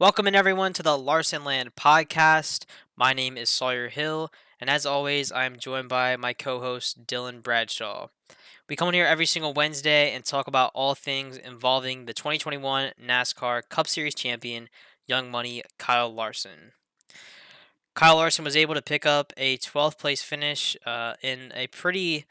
Welcome in everyone to the Larsonland podcast. My name is Sawyer Hill, and as always, I am joined by my co-host Dylan Bradshaw. We come in here every single Wednesday and talk about all things involving the 2021 NASCAR Cup Series champion, Young Money Kyle Larson. Kyle Larson was able to pick up a 12th place finish in a pretty,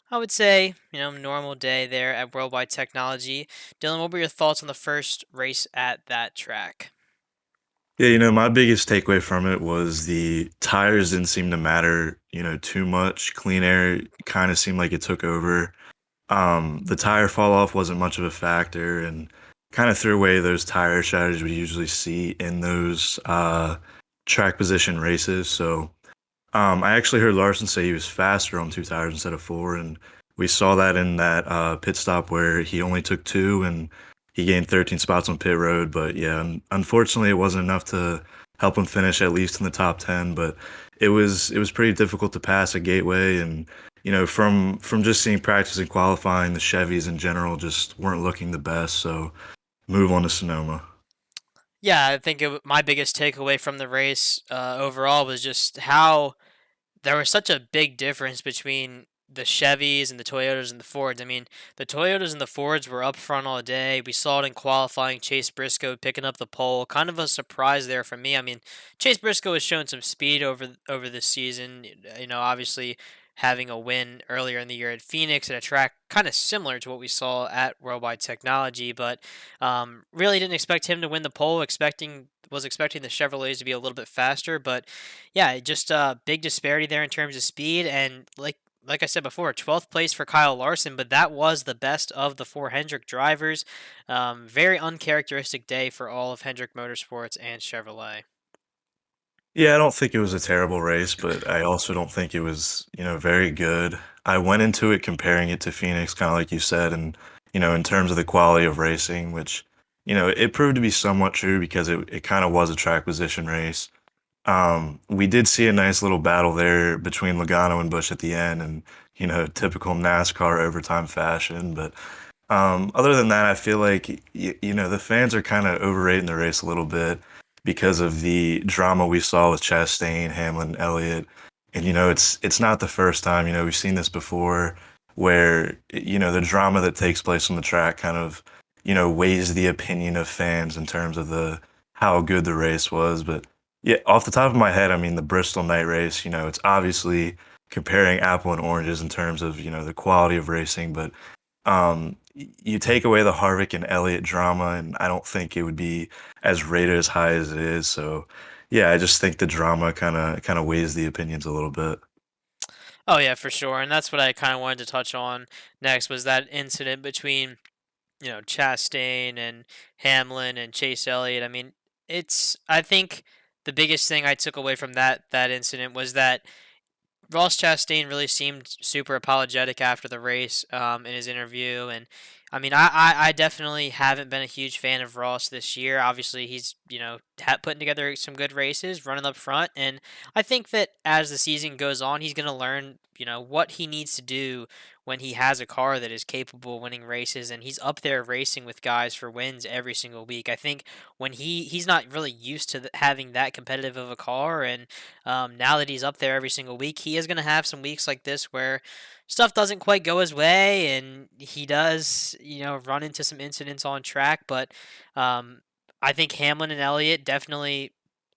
I would say, normal day there at Worldwide Technology. Dylan, what were your thoughts on the first race at that track? Yeah, my biggest takeaway from it was the tires didn't seem to matter, too much. Clean air kind of seemed like it took over. The tire fall off wasn't much of a factor and kind of threw away those tire shatters we usually see in those track position races. So I actually heard Larson say he was faster on two tires instead of four, and we saw that in that pit stop where he only took two and he gained 13 spots on pit road. But yeah, unfortunately, it wasn't enough to help him finish at least in the top 10. But it was pretty difficult to pass at Gateway, and from just seeing practice and qualifying, the Chevys in general just weren't looking the best. So move on to Sonoma. Yeah, I think my biggest takeaway from the race overall was just how there was such a big difference between the Chevys and the Toyotas and the Fords. I mean, the Toyotas and the Fords were up front all day. We saw it in qualifying. Chase Briscoe picking up the pole. Kind of a surprise there for me. I mean, Chase Briscoe has shown some speed over this season. Obviously having a win earlier in the year at Phoenix at a track kind of similar to what we saw at Worldwide Technology, but really didn't expect him to win the pole. Was expecting the Chevrolets to be a little bit faster, but yeah, just a big disparity there in terms of speed, and like I said before, 12th place for Kyle Larson, but that was the best of the four Hendrick drivers. Very uncharacteristic day for all of Hendrick Motorsports and Chevrolet. Yeah, I don't think it was a terrible race, but I also don't think it was, very good. I went into it comparing it to Phoenix, kind of like you said, and, in terms of the quality of racing, which, it proved to be somewhat true because it kind of was a track position race. We did see a nice little battle there between Logano and Bush at the end, and, typical NASCAR overtime fashion. But other than that, I feel like, the fans are kind of overrating the race a little bit because of the drama we saw with Chastain, Hamlin, Elliott. And it's not the first time, we've seen this before where the drama that takes place on the track kind of, weighs the opinion of fans in terms of the how good the race was. But yeah, off the top of my head, I mean the Bristol night race, it's obviously comparing apple and oranges in terms of, the quality of racing, but you take away the Harvick and Elliott drama, and I don't think it would be as rated as high as it is. So, yeah, I just think the drama kind of weighs the opinions a little bit. Oh yeah, for sure, and that's what I kind of wanted to touch on next was that incident between Chastain and Hamlin and Chase Elliott. I mean, I think the biggest thing I took away from that incident was that Ross Chastain really seemed super apologetic after the race in his interview, and I mean, I definitely haven't been a huge fan of Ross this year. Obviously, he's putting together some good races, running up front, and I think that as the season goes on, he's going to learn what he needs to do when he has a car that is capable of winning races, and he's up there racing with guys for wins every single week. I think when he's not really used to having that competitive of a car, and now that he's up there every single week, he is going to have some weeks like this where stuff doesn't quite go his way, and he does, run into some incidents on track. But I think Hamlin and Elliott definitely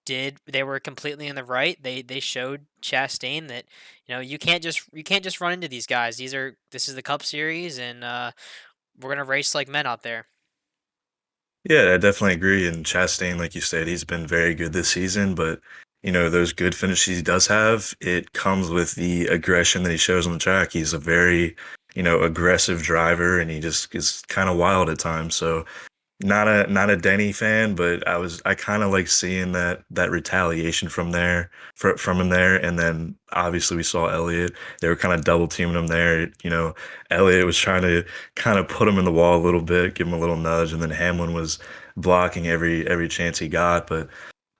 did. They were completely in the right. They showed Chastain that you can't just run into these guys. This is the Cup Series, and we're gonna race like men out there. Yeah, I definitely agree. And Chastain, like you said, he's been very good this season, but those good finishes he does have, it comes with the aggression that he shows on the track. He's a very, aggressive driver and he just is kind of wild at times. So not a Denny fan, but I kind of like seeing that retaliation from him there, and then obviously we saw Elliott. They were kind of double teaming him there. Elliott was trying to kind of put him in the wall a little bit, give him a little nudge, and then Hamlin was blocking every chance he got. But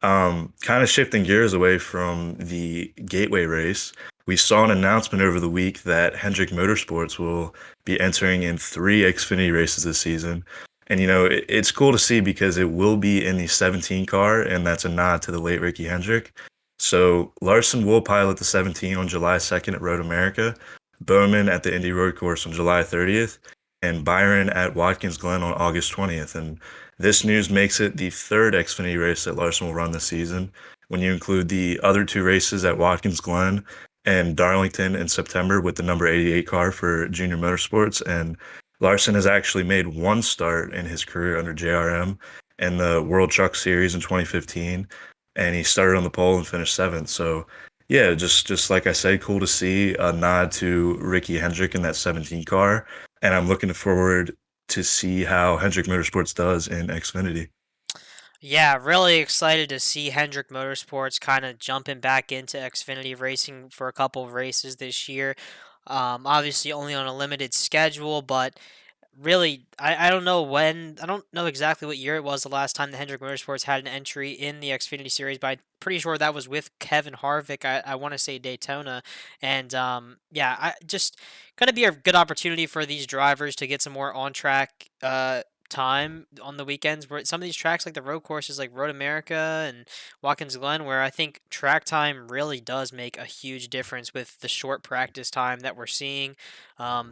kind of shifting gears away from the Gateway race, we saw an announcement over the week that Hendrick Motorsports will be entering in three Xfinity races this season. And it's cool to see because it will be in the 17 car, and that's a nod to the late Ricky Hendrick. So Larson will pilot the 17 on July 2nd at Road America, Bowman at the Indy Road Course on July 30th, and Byron at Watkins Glen on August 20th. And this news makes it the third Xfinity race that Larson will run this season. When you include the other two races at Watkins Glen and Darlington in September with the number 88 car for Junior Motorsports, and Larson has actually made one start in his career under JRM in the World Truck Series in 2015, and he started on the pole and finished seventh. So, yeah, just like I said, cool to see a nod to Ricky Hendrick in that 17 car, and I'm looking forward to see how Hendrick Motorsports does in Xfinity. Yeah, really excited to see Hendrick Motorsports kind of jumping back into Xfinity racing for a couple of races this year. Obviously, only on a limited schedule, but really, I don't know when, I don't know exactly what year it was the last time the Hendrick Motorsports had an entry in the Xfinity Series, but I'm pretty sure that was with Kevin Harvick. I want to say Daytona. And yeah, I just going to be a good opportunity for these drivers to get some more on track time on the weekends where some of these tracks like the road courses like Road America and Watkins Glen, where I think track time really does make a huge difference with the short practice time that we're seeing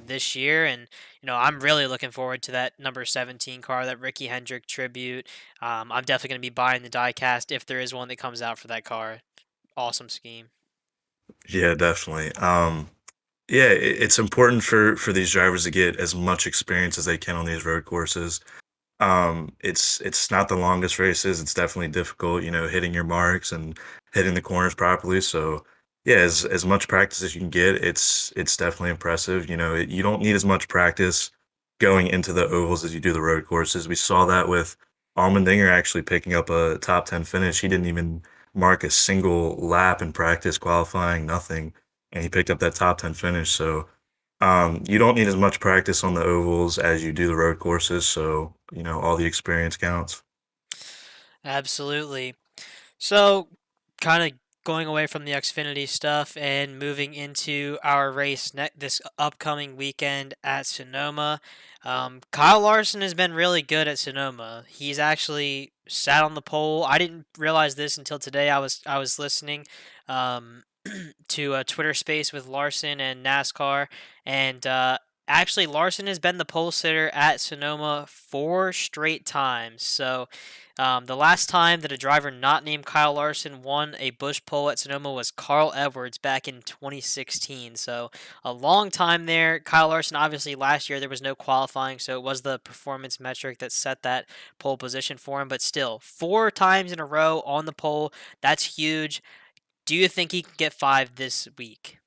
this year. And I'm really looking forward to that number 17 car, that Ricky Hendrick tribute. I'm definitely going to be buying the diecast if there is one that comes out for that car. Awesome scheme. Yeah, definitely. Yeah, it's important for these drivers to get as much experience as they can on these road courses. It's not the longest races. It's definitely difficult, hitting your marks and hitting the corners properly. So yeah, as much practice as you can get, it's definitely impressive. You don't need as much practice going into the ovals as you do the road courses. We saw that with Allmendinger actually picking up a top 10 finish. He didn't even mark a single lap in practice qualifying, nothing, and he picked up that top 10 finish. So you don't need as much practice on the ovals as you do the road courses, so all the experience counts. Absolutely. So, kind of going away from the Xfinity stuff and moving into our race this upcoming weekend at Sonoma. Kyle Larson has been really good at Sonoma. He's actually sat on the pole. I didn't realize this until today. I was listening um, to a Twitter space with Larson and NASCAR, and actually Larson has been the pole sitter at Sonoma 4 straight times. So the last time that a driver not named Kyle Larson won a Busch pole at Sonoma was Carl Edwards back in 2016. So a long time there. Kyle Larson, obviously, last year there was no qualifying, so it was the performance metric that set that pole position for him. But still, 4 times in a row on the pole, that's huge. Do you think he can get five this week?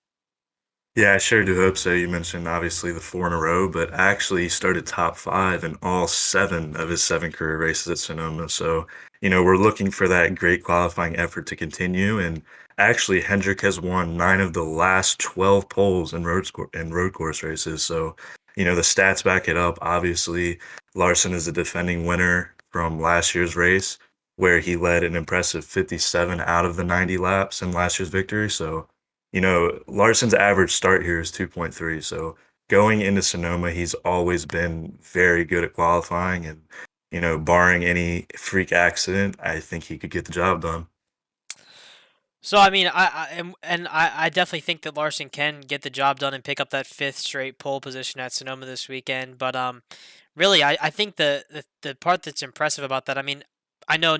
Yeah, I sure do hope so. You mentioned obviously the four in a row, but actually he started top five in all seven of his seven career races at Sonoma. So, we're looking for that great qualifying effort to continue. And actually, Hendrick has won nine of the last 12 poles in road course races. So, the stats back it up. Obviously, Larson is the defending winner from last year's race, where he led an impressive 57 out of the 90 laps in last year's victory. So, Larson's average start here is 2.3. So going into Sonoma, he's always been very good at qualifying. And, barring any freak accident, I think he could get the job done. So I mean, I definitely think that Larson can get the job done and pick up that fifth straight pole position at Sonoma this weekend. But really, I think the part that's impressive about that, I mean, I know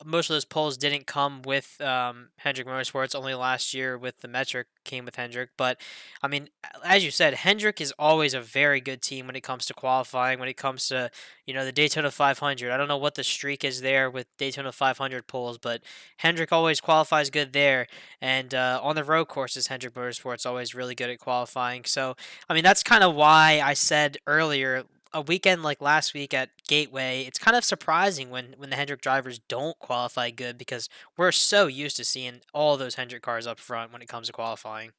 most of those polls didn't come with Hendrick Motorsports. Only last year with the metric came with Hendrick. But I mean, as you said, Hendrick is always a very good team when it comes to qualifying. When it comes to the Daytona 500, I don't know what the streak is there with Daytona 500 polls, but Hendrick always qualifies good there. And on the road courses, Hendrick Motorsports always really good at qualifying. So I mean, that's kind of why I said earlier, a weekend like last week at Gateway, it's kind of surprising when the Hendrick drivers don't qualify good, because we're so used to seeing all those Hendrick cars up front when it comes to qualifying.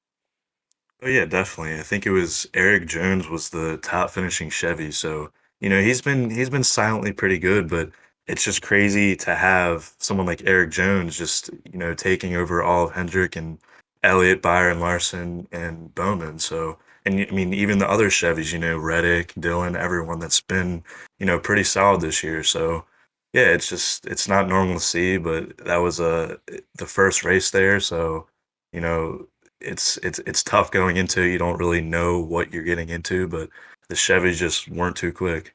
Oh yeah, definitely. I think it was Eric Jones was the top finishing Chevy. So, he's been silently pretty good, but it's just crazy to have someone like Eric Jones just, taking over all of Hendrick and Elliott, Byron, Larson, and Bowman. So, And I mean, even the other Chevys, Reddick, Dylan, everyone that's been, pretty solid this year. So yeah, it's not normal to see, but that was the first race there. So, you know, it's tough going into it. You don't really know what you're getting into, but the Chevys just weren't too quick.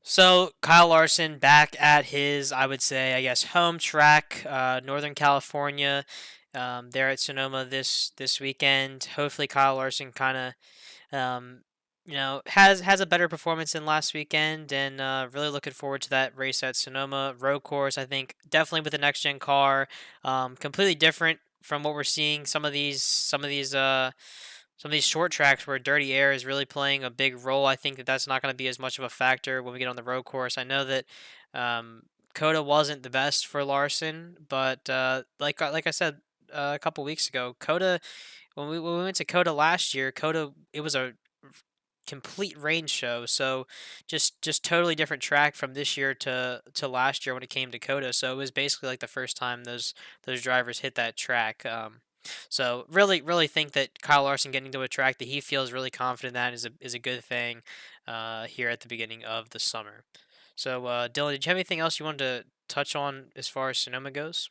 So Kyle Larson back at his, I would say, I guess, home track, Northern California. There at Sonoma this weekend. Hopefully, Kyle Larson kind of has a better performance than last weekend, and really looking forward to that race at Sonoma road course. I think definitely with the next gen car, completely different from what we're seeing. Some of these short tracks where dirty air is really playing a big role. I think that that's not going to be as much of a factor when we get on the road course. I know that Coda wasn't the best for Larson, but like I said a couple weeks ago, Coda when we went to Coda last year, Coda it was a complete rain show. So just totally different track from this year to last year when it came to Coda. So it was basically like the first time those drivers hit that track. So really think that Kyle Larson getting to a track that he feels really confident in is a good thing here at the beginning of the summer. So Dylan, did you have anything else you wanted to touch on as far as Sonoma goes?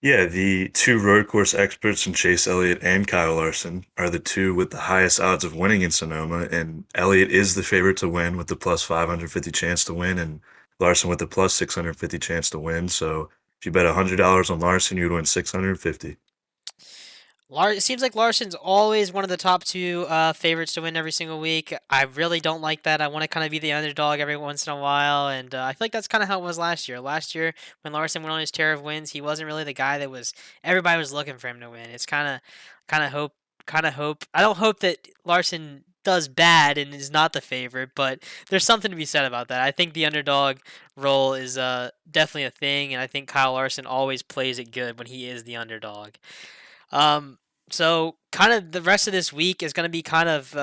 Yeah, the two road course experts in Chase Elliott and Kyle Larson are the two with the highest odds of winning in Sonoma, and Elliott is the favorite to win with the plus 550 chance to win, and Larson with the plus 650 chance to win. So if you bet $100 on Larson, you'd win 650. It seems like Larson's always one of the top two favorites to win every single week. I really don't like that. I want to kind of be the underdog every once in a while, and I feel like that's kind of how it was last year. Last year, when Larson went on his tear of wins, he wasn't really the guy that was everybody was looking for him to win. It's kind of hope, kind of hope. I don't hope that Larson does bad and is not the favorite, but there's something to be said about that. I think the underdog role is definitely a thing, and I think Kyle Larson always plays it good when he is the underdog. Um, so kind of the rest of this week is going to be kind of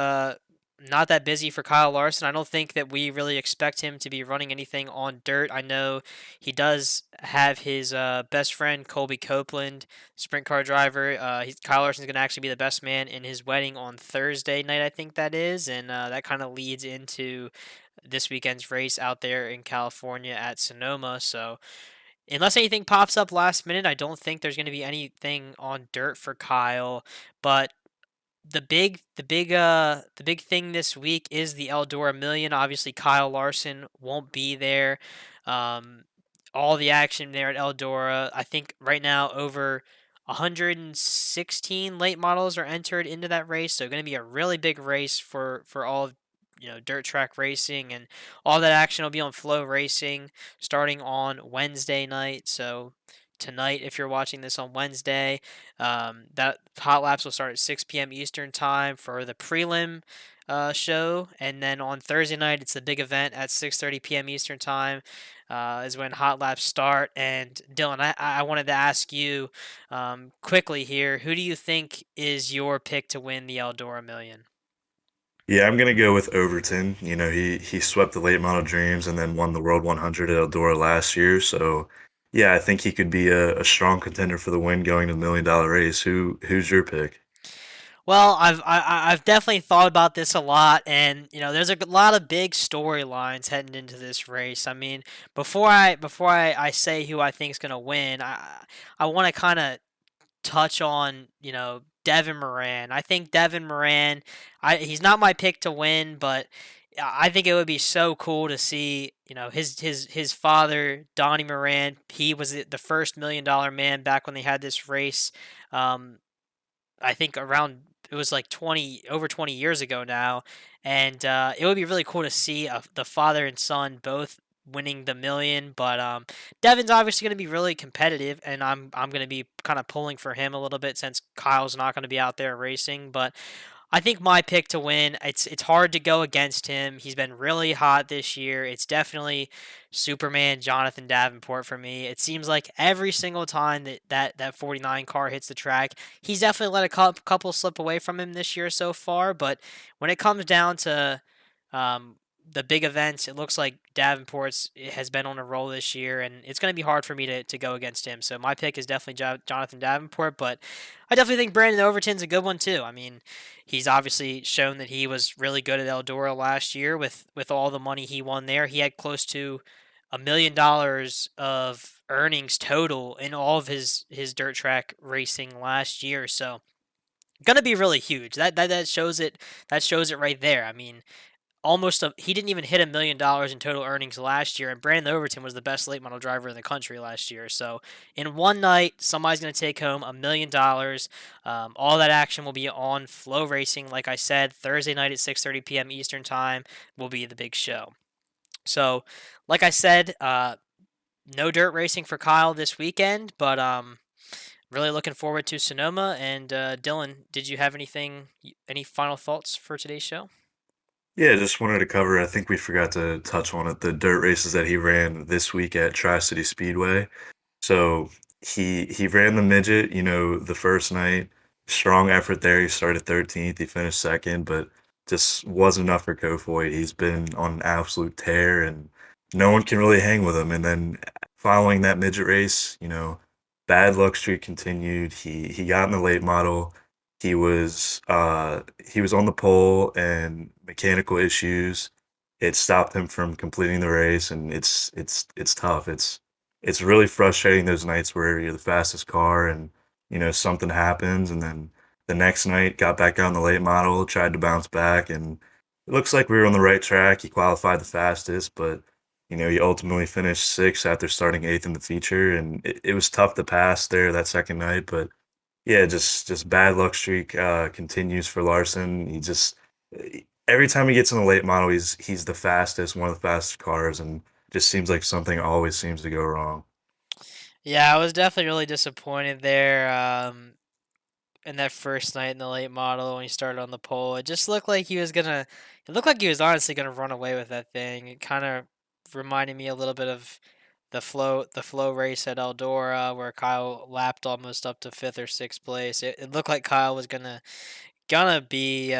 not that busy for Kyle Larson. I don't think that we really expect him to be running anything on dirt. I know he does have his best friend Colby Copeland, sprint car driver. Kyle Larson's going to actually be the best man in his wedding on Thursday night, I think that is, and that kind of leads into this weekend's race out there in California at Sonoma. So unless anything pops up last minute, I don't think there's going to be anything on dirt for Kyle. But the big thing this week is the Eldora Million. Obviously, Kyle Larson won't be there. Um, all the action there at Eldora. I think right now over 116 late models are entered into that race, so going to be a really big race for all of dirt track racing, and all that action will be on Flow Racing starting on Wednesday night. So tonight, if you're watching this on Wednesday, that hot laps will start at 6 p.m. Eastern time for the prelim show, and then on Thursday night it's the big event at 6:30 p.m. Eastern time. Is when hot laps start. And Dylan, I wanted to ask you quickly here, who do you think is your pick to win the Eldora Million? Yeah, I'm gonna go with Overton. He swept the late model dreams and then won the World 100 at Eldora last year. So yeah, I think he could be a strong contender for the win going to the $1 million race. Who's your pick? Well, I've definitely thought about this a lot, and there's a lot of big storylines heading into this race. I mean, before I say who I think is gonna win, I want to kind of touch on Devin Moran. I think Devin Moran, he's not my pick to win, but I think it would be so cool to see his father Donnie Moran. He was the first $1 million man back when they had this race. Um, I think around it was like 20 years ago now, and it would be really cool to see the father and son both winning the million. But Devin's obviously going to be really competitive, and I'm going to be kind of pulling for him a little bit since Kyle's not going to be out there racing. But I think my pick to win, it's hard to go against him. He's been really hot this year. It's definitely Superman Jonathan Davenport for me. It seems like every single time that 49 car hits the track, he's definitely let a couple slip away from him this year so far. But when it comes down to um, the big events, it looks like Davenport's has been on a roll this year, and it's going to be hard for me to go against him. So my pick is definitely Jonathan Davenport, but I definitely think Brandon Overton's a good one too. I mean, he's obviously shown that he was really good at Eldora last year with all the money he won there. He had close to $1 million of earnings total in all of his dirt track racing last year. So gonna be really huge. That shows it. That shows it right there. I mean, he didn't even hit $1 million in total earnings last year, and Brandon Overton was the best late model driver in the country last year. So in one night, somebody's going to take home $1 million. All that action will be on Flow Racing, like I said, Thursday night at 6:30 p.m. Eastern Time will be the big show. So, like I said, no dirt racing for Kyle this weekend, but really looking forward to Sonoma. And Dylan, did you have any final thoughts for today's show? Yeah, just wanted to cover, I think we forgot to touch on it, the dirt races that he ran this week at Tri-City Speedway. So he ran the midget, the first night. Strong effort there. He started 13th. He finished second, but just wasn't enough for Kofoid. He's been on an absolute tear, and no one can really hang with him. And then following that midget race, bad luck streak continued. He got in the late model. He was on the pole, and mechanical issues. It stopped him from completing the race, and it's tough. It's really frustrating those nights where you're the fastest car and something happens, and then the next night got back on the late model, tried to bounce back, and it looks like we were on the right track. He qualified the fastest, but he ultimately finished sixth after starting eighth in the feature, and it was tough to pass there that second night. But yeah, just bad luck streak continues for Larson. Every time he gets in the late model, he's the fastest, one of the fastest cars, and just seems like something always seems to go wrong. Yeah, I was definitely really disappointed there in that first night in the late model when he started on the pole. It just looked like he was gonna. It looked like he was honestly gonna run away with that thing. It kind of reminded me a little bit of the flow race at Eldora where Kyle lapped almost up to fifth or sixth place. It looked like Kyle was gonna be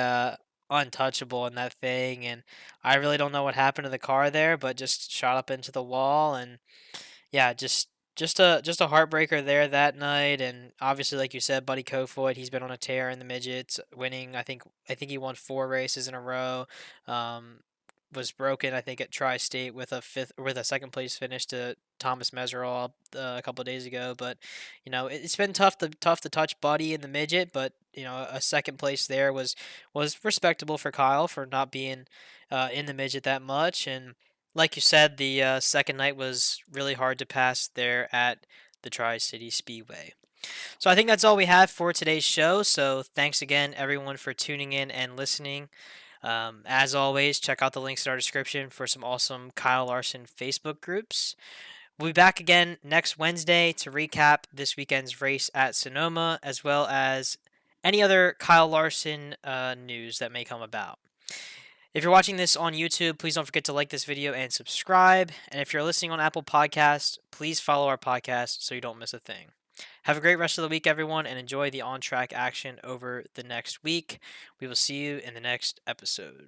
untouchable in that thing, and I really don't know what happened to the car there, but just shot up into the wall and yeah, just a heartbreaker there that night, and obviously, like you said, Buddy Kofoid, he's been on a tear in the midgets, winning. I think he won 4 races in a row. Um, was broken, I think, at Tri-State with a second place finish to Thomas Meserol a couple of days ago. But it's been tough to touch Buddy in the midget, but a second place there was respectable for Kyle for not being in the midget that much and. Like you said, the second night was really hard to pass there at the Tri-City Speedway. So I think that's all we have for today's show. So thanks again, everyone, for tuning in and listening. As always, check out the links in our description for some awesome Kyle Larson Facebook groups. We'll be back again next Wednesday to recap this weekend's race at Sonoma, as well as any other Kyle Larson news that may come about. If you're watching this on YouTube, please don't forget to like this video and subscribe. And if you're listening on Apple Podcasts, please follow our podcast so you don't miss a thing. Have a great rest of the week, everyone, and enjoy the on track action over the next week. We will see you in the next episode.